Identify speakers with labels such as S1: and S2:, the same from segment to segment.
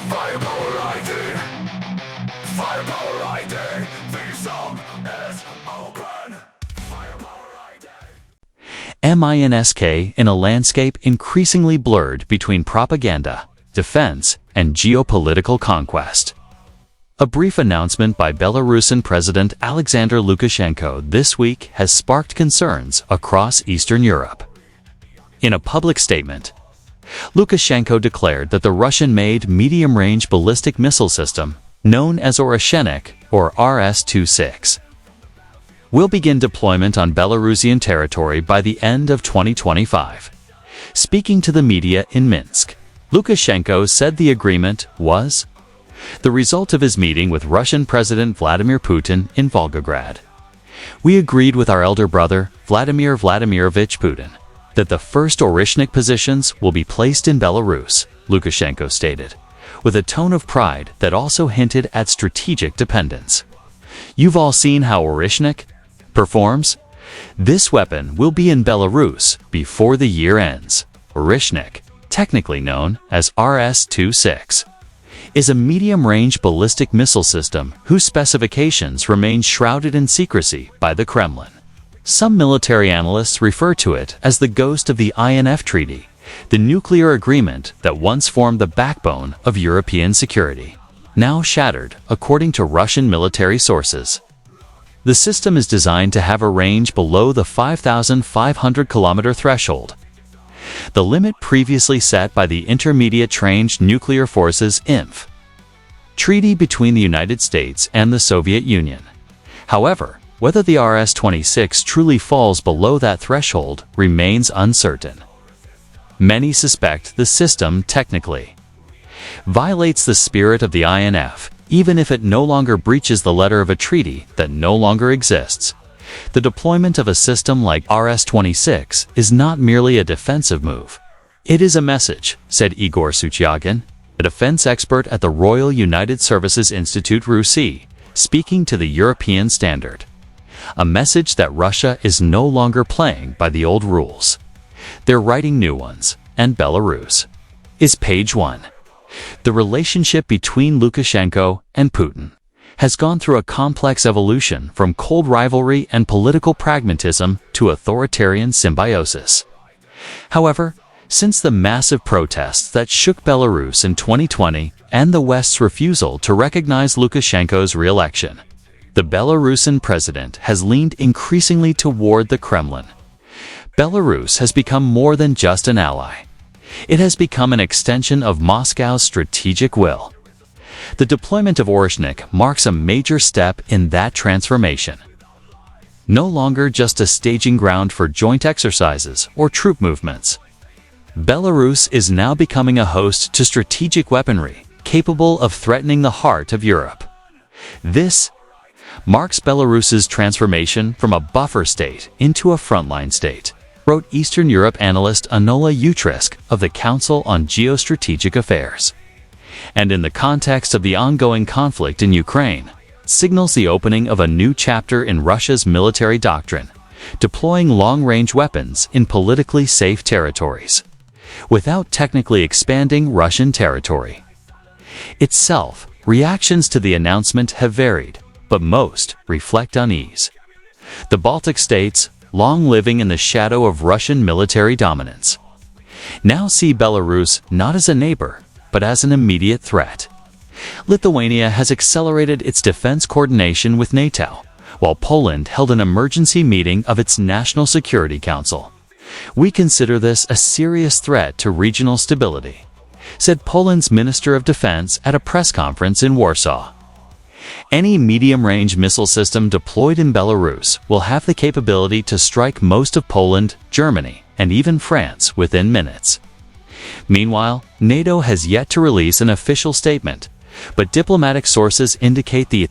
S1: Fireball ID, Fireball ID, the song is open. Fireball ID.
S2: MINSK in a landscape increasingly blurred between propaganda, defense, and geopolitical conquest. A brief announcement by Belarusian President Alexander Lukashenko this week has sparked concerns across Eastern Europe. In a public statement, Lukashenko declared that the Russian-made medium-range ballistic missile system, known as Oreshnik or RS-26, will begin deployment on Belarusian territory by the end of 2025. Speaking to the media in Minsk, Lukashenko said the agreement was the result of his meeting with Russian President Vladimir Putin in Volgograd. We agreed with our elder brother, Vladimir Vladimirovich Putin, that the first Oreshnik positions will be placed in Belarus, Lukashenko stated, with a tone of pride that also hinted at strategic dependence. You've all seen how Oreshnik performs? This weapon will be in Belarus before the year ends. Oreshnik, technically known as RS-26, is a medium-range ballistic missile system whose specifications remain shrouded in secrecy by the Kremlin. Some military analysts refer to it as the ghost of the INF Treaty, the nuclear agreement that once formed the backbone of European security, now shattered according to Russian military sources. The system is designed to have a range below the 5,500-kilometer threshold, the limit previously set by the Intermediate Range Nuclear Forces INF Treaty between the United States and the Soviet Union. However, whether the RS-26 truly falls below that threshold remains uncertain. Many suspect the system technically violates the spirit of the INF, even if it no longer breaches the letter of a treaty that no longer exists. The deployment of a system like RS-26 is not merely a defensive move. It is a message, said Igor Sutyagin, a defense expert at the Royal United Services Institute RUSI, speaking to the European Standard. A message that Russia is no longer playing by the old rules. They're writing new ones, and Belarus is page one. The relationship between Lukashenko and Putin has gone through a complex evolution from cold rivalry and political pragmatism to authoritarian symbiosis. However, since the massive protests that shook Belarus in 2020 and the West's refusal to recognize Lukashenko's re-election, the Belarusian president has leaned increasingly toward the Kremlin. Belarus has become more than just an ally. It has become an extension of Moscow's strategic will. The deployment of Oreshnik marks a major step in that transformation. No longer just a staging ground for joint exercises or troop movements, Belarus is now becoming a host to strategic weaponry capable of threatening the heart of Europe. This marks Belarus's transformation from a buffer state into a frontline state, wrote Eastern Europe analyst Anola Utrisk of the Council on Geostrategic Affairs. And in the context of the ongoing conflict in Ukraine, signals the opening of a new chapter in Russia's military doctrine, deploying long-range weapons in politically safe territories, without technically expanding Russian territory. Itself, reactions to the announcement have varied, but most reflect unease. The Baltic states, long living in the shadow of Russian military dominance, now see Belarus not as a neighbor, but as an immediate threat. Lithuania has accelerated its defense coordination with NATO, while Poland held an emergency meeting of its National Security Council. We consider this a serious threat to regional stability, said Poland's Minister of Defense at a press conference in Warsaw. Any medium-range missile system deployed in Belarus will have the capability to strike most of Poland, Germany, and even France within minutes. Meanwhile, NATO has yet to release an official statement, but diplomatic sources indicate the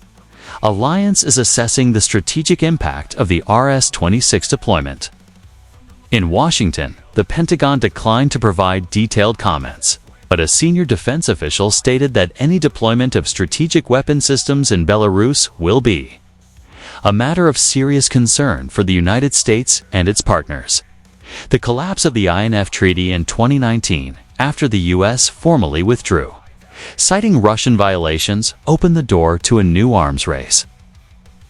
S2: alliance is assessing the strategic impact of the RS-26 deployment. In Washington, the Pentagon declined to provide detailed comments, but a senior defense official stated that any deployment of strategic weapon systems in Belarus will be a matter of serious concern for the United States and its partners. The collapse of the INF Treaty in 2019, after the U.S. formally withdrew, Citing Russian violations opened the door to a new arms race.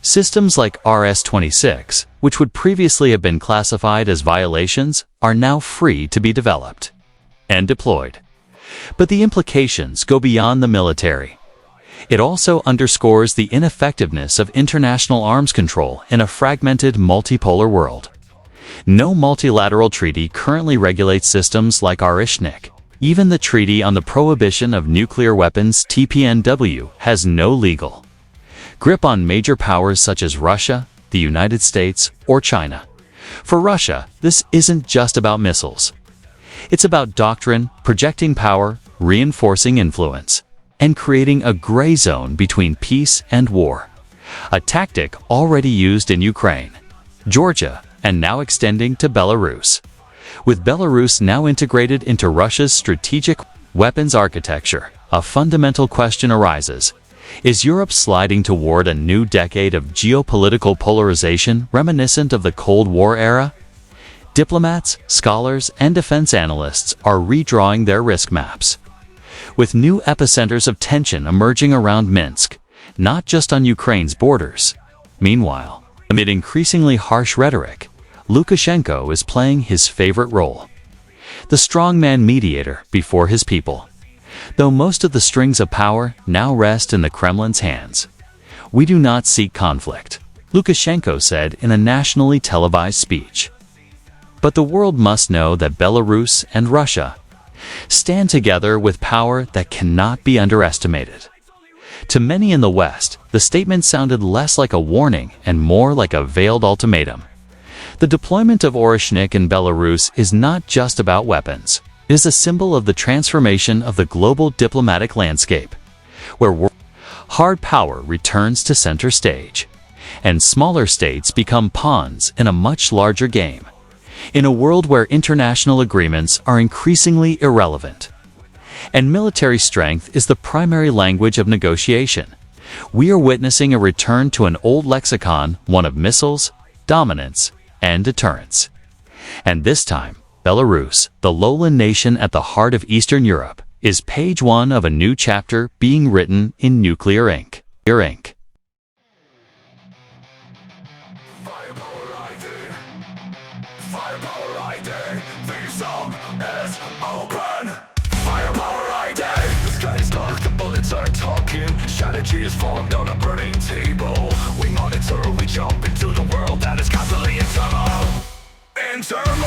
S2: Systems like RS-26, which would previously have been classified as violations, are now free to be developed and deployed. But the implications go beyond the military. It also underscores the ineffectiveness of international arms control in a fragmented multipolar world. No multilateral treaty currently regulates systems like Oreshnik. Even the Treaty on the Prohibition of Nuclear Weapons (TPNW) has no legal grip on major powers such as Russia, the United States, or China. For Russia, this isn't just about missiles. It's about doctrine, projecting power, reinforcing influence, and creating a gray zone between peace and war. A tactic already used in Ukraine, Georgia, and now extending to Belarus. With Belarus now integrated into Russia's strategic weapons architecture, a fundamental question arises. Is Europe sliding toward a new decade of geopolitical polarization reminiscent of the Cold War era? Diplomats, scholars, and defense analysts are redrawing their risk maps, with new epicenters of tension emerging around Minsk, not just on Ukraine's borders. Meanwhile, amid increasingly harsh rhetoric, Lukashenko is playing his favorite role, the strongman mediator before his people. Though most of the strings of power now rest in the Kremlin's hands, we do not seek conflict, Lukashenko said in a nationally televised speech. But the world must know that Belarus and Russia stand together with power that cannot be underestimated. To many in the West, the statement sounded less like a warning and more like a veiled ultimatum. The deployment of Oreshnik in Belarus is not just about weapons. It is a symbol of the transformation of the global diplomatic landscape, where hard power returns to center stage, and smaller states become pawns in a much larger game. In a world where international agreements are increasingly irrelevant, and military strength is the primary language of negotiation, we are witnessing a return to an old lexicon, one of missiles, dominance, and deterrence. And this time, Belarus, the lowland nation at the heart of Eastern Europe, is page one of a new chapter being written in nuclear ink.
S1: Firepower ID, the song is open. Firepower ID, the sky is dark, the bullets are talking. Strategy is formed on a burning table. We monitor, we jump into the world that is constantly in turmoil. In turmoil.